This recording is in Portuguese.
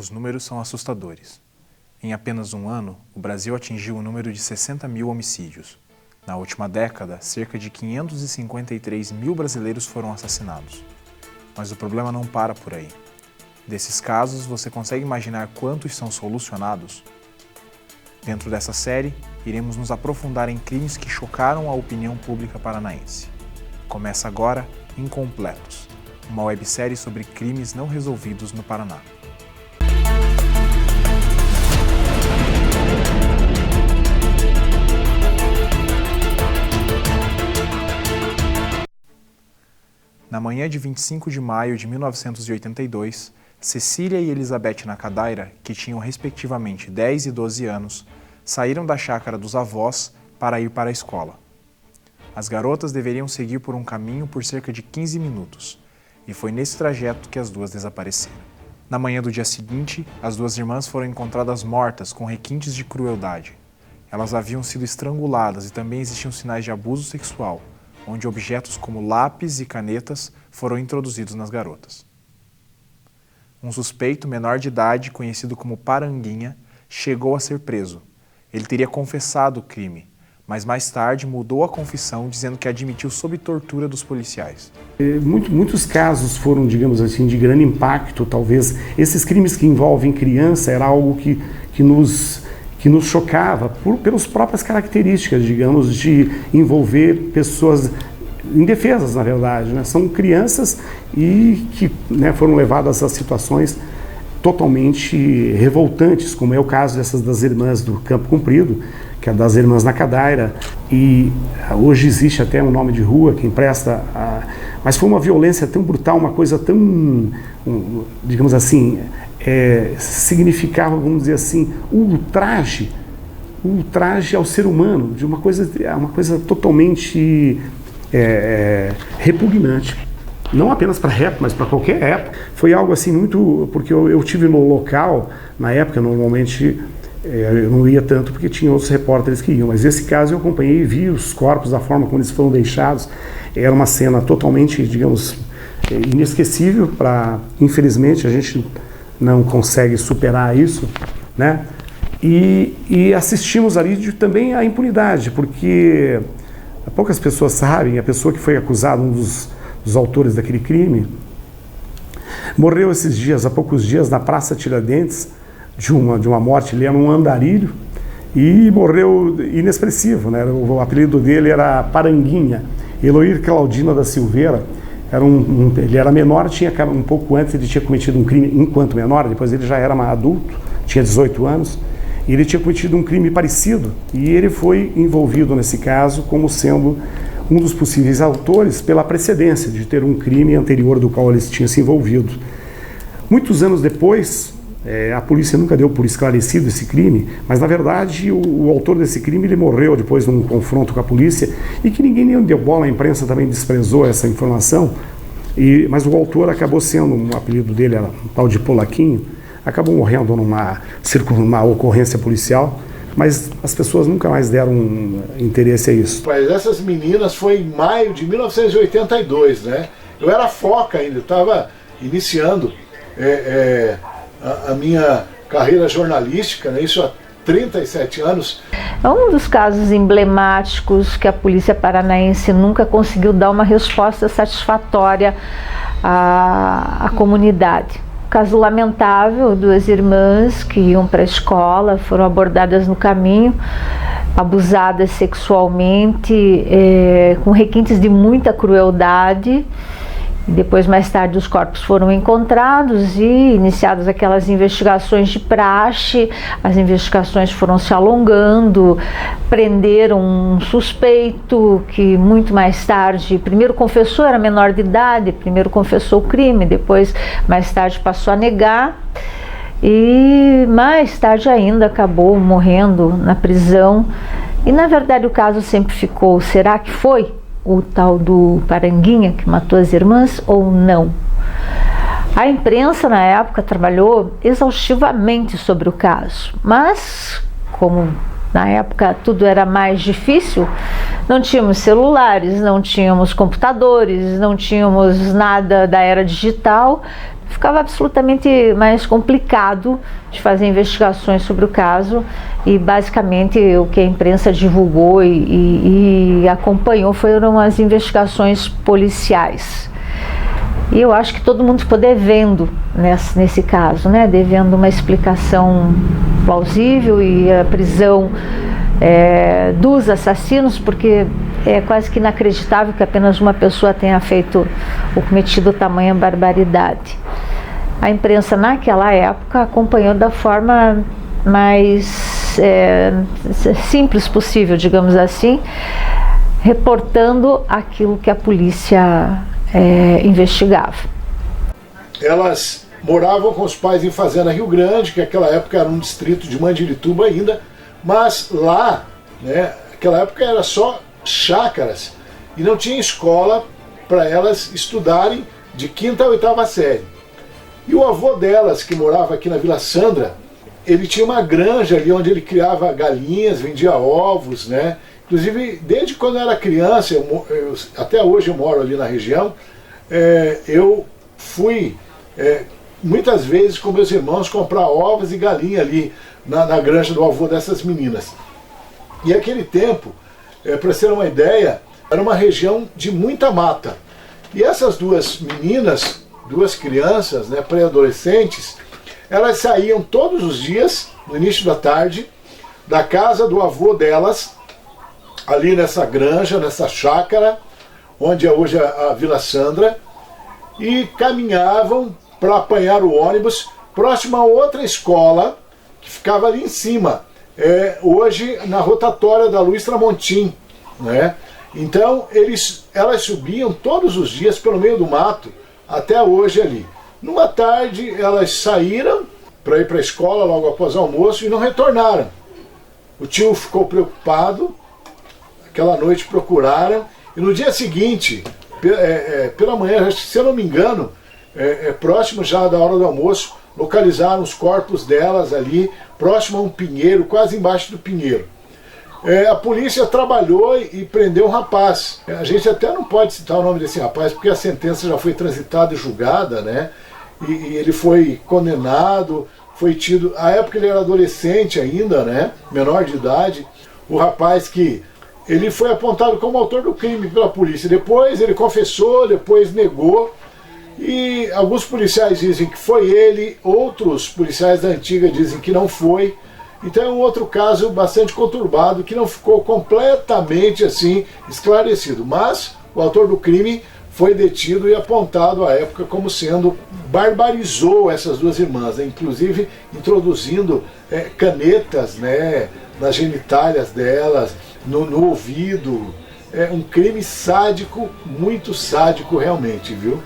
Os números são assustadores. Em apenas um ano, o Brasil atingiu o número de 60 mil homicídios. Na última década, cerca de 553 mil brasileiros foram assassinados. Mas o problema não para por aí. Desses casos, você consegue imaginar quantos são solucionados? Dentro dessa série, iremos nos aprofundar em crimes que chocaram a opinião pública paranaense. Começa agora Incompletos, uma websérie sobre crimes não resolvidos no Paraná. Na manhã de 25 de maio de 1982, Cecília e Elizabeth Nakadaira, que tinham respectivamente 10 e 12 anos, saíram da chácara dos avós para ir para a escola. As garotas deveriam seguir por um caminho por cerca de 15 minutos, e foi nesse trajeto que as duas desapareceram. Na manhã do dia seguinte, as duas irmãs foram encontradas mortas com requintes de crueldade. Elas haviam sido estranguladas e também existiam sinais de abuso sexual, onde objetos como lápis e canetas foram introduzidos nas garotas. Um suspeito menor de idade, conhecido como Paranguinha, chegou a ser preso. Ele teria confessado o crime, mas mais tarde mudou a confissão, dizendo que admitiu sob tortura dos policiais. Muitos casos foram, digamos assim, de grande impacto, talvez. Esses crimes que envolvem criança era algo que nos chocava pelas próprias características, digamos, de envolver pessoas indefesas, na verdade, né? São crianças e que, né, foram levadas a situações totalmente revoltantes, como é o caso das irmãs do Campo Comprido, que é das irmãs Nakadaira, e hoje existe até um nome de rua que empresta, mas foi uma violência tão brutal, uma coisa tão, digamos assim, significava, vamos dizer assim, o ultraje ao ser humano, de uma coisa totalmente repugnante. Não apenas para rap, mas para qualquer época. Foi algo assim muito... Porque eu tive no local, na época, normalmente eu não ia tanto porque tinha outros repórteres que iam, mas esse caso eu acompanhei e vi os corpos, da forma como eles foram deixados. Era uma cena totalmente, digamos, inesquecível. Infelizmente, a gente não consegue superar isso, né? E assistimos ali também à impunidade, porque poucas pessoas sabem, a pessoa que foi acusada, um dos autores daquele crime, morreu esses dias, há poucos dias, na Praça Tiradentes, de uma morte. Ele era um andarilho e morreu inexpressivo, né? O apelido dele era Paranguinha. Eloir Claudino da Silveira. Ele era menor, um pouco antes ele tinha cometido um crime enquanto menor, depois ele já era adulto, tinha 18 anos, e ele tinha cometido um crime parecido, e ele foi envolvido nesse caso como sendo um dos possíveis autores pela precedência de ter um crime anterior do qual ele tinha se envolvido. Muitos anos depois, a polícia nunca deu por esclarecido esse crime, mas na verdade o autor desse crime ele morreu depois de um confronto com a polícia, e que ninguém nem deu bola, a imprensa também desprezou essa informação, mas o autor acabou sendo, um apelido dele era um tal de Polaquinho, acabou morrendo numa ocorrência policial, mas as pessoas nunca mais deram interesse a isso. Mas essas meninas foi em maio de 1982, né? Eu era foca ainda, eu estava iniciando a minha carreira jornalística, né? Isso há 37 anos. É um dos casos emblemáticos que a polícia paranaense nunca conseguiu dar uma resposta satisfatória à comunidade. Caso lamentável, duas irmãs que iam para a escola foram abordadas no caminho, abusadas sexualmente, com requintes de muita crueldade. Depois, mais tarde, os corpos foram encontrados e iniciadas aquelas investigações de praxe. As investigações foram se alongando, prenderam um suspeito que muito mais tarde, primeiro confessou, era menor de idade, primeiro confessou o crime, depois, mais tarde, passou a negar e mais tarde ainda acabou morrendo na prisão. E, na verdade, o caso sempre ficou, será que foi o tal do Paranguinha que matou as irmãs ou não? A imprensa na época trabalhou exaustivamente sobre o caso, mas como na época tudo era mais difícil, não tínhamos celulares, não tínhamos computadores, não tínhamos nada da era digital, ficava absolutamente mais complicado de fazer investigações sobre o caso, e basicamente o que a imprensa divulgou e acompanhou foram as investigações policiais. E eu acho que todo mundo ficou devendo nesse caso, né? Devendo uma explicação plausível e a prisão dos assassinos, porque é quase que inacreditável que apenas uma pessoa tenha feito ou cometido tamanha barbaridade. A imprensa naquela época acompanhou da forma mais simples possível, digamos assim, reportando aquilo que a polícia investigava. Elas moravam com os pais em Fazenda Rio Grande, que naquela época era um distrito de Mandirituba ainda, mas lá, né, naquela época era só chácaras e não tinha escola para elas estudarem de 5ª a 8ª série. E o avô delas, que morava aqui na Vila Sandra, ele tinha uma granja ali onde ele criava galinhas, vendia ovos, né? Inclusive, desde quando eu era criança, até hoje eu moro ali na região, eu fui muitas vezes com meus irmãos comprar ovos e galinha ali na granja do avô dessas meninas. E aquele tempo, para ser uma ideia, era uma região de muita mata. E essas duas meninas, duas crianças, né, pré-adolescentes, elas saíam todos os dias, no início da tarde, da casa do avô delas, ali nessa granja, nessa chácara, onde é hoje a Vila Sandra, e caminhavam para apanhar o ônibus próximo a outra escola, que ficava ali em cima, hoje na rotatória da Luiz Tramontim, né? Então elas subiam todos os dias pelo meio do mato, até hoje ali. Numa tarde elas saíram para ir para a escola logo após o almoço e não retornaram. O tio ficou preocupado, aquela noite procuraram, e no dia seguinte, pela manhã, se eu não me engano, próximo já da hora do almoço, localizaram os corpos delas ali, próximo a um pinheiro, quase embaixo do pinheiro. A polícia trabalhou e prendeu um rapaz. A gente até não pode citar o nome desse rapaz, porque a sentença já foi transitada e julgada, né? E ele foi condenado, foi tido... À época ele era adolescente ainda, né? Menor de idade. O rapaz que... Ele foi apontado como autor do crime pela polícia. Depois ele confessou, depois negou. E alguns policiais dizem que foi ele, outros policiais da antiga dizem que não foi. Então é um outro caso bastante conturbado, que não ficou completamente assim esclarecido. Mas o autor do crime foi detido e apontado à época como sendo, barbarizou essas duas irmãs, né? Inclusive introduzindo canetas, né, nas genitálias delas, no ouvido. É um crime sádico, muito sádico realmente, viu?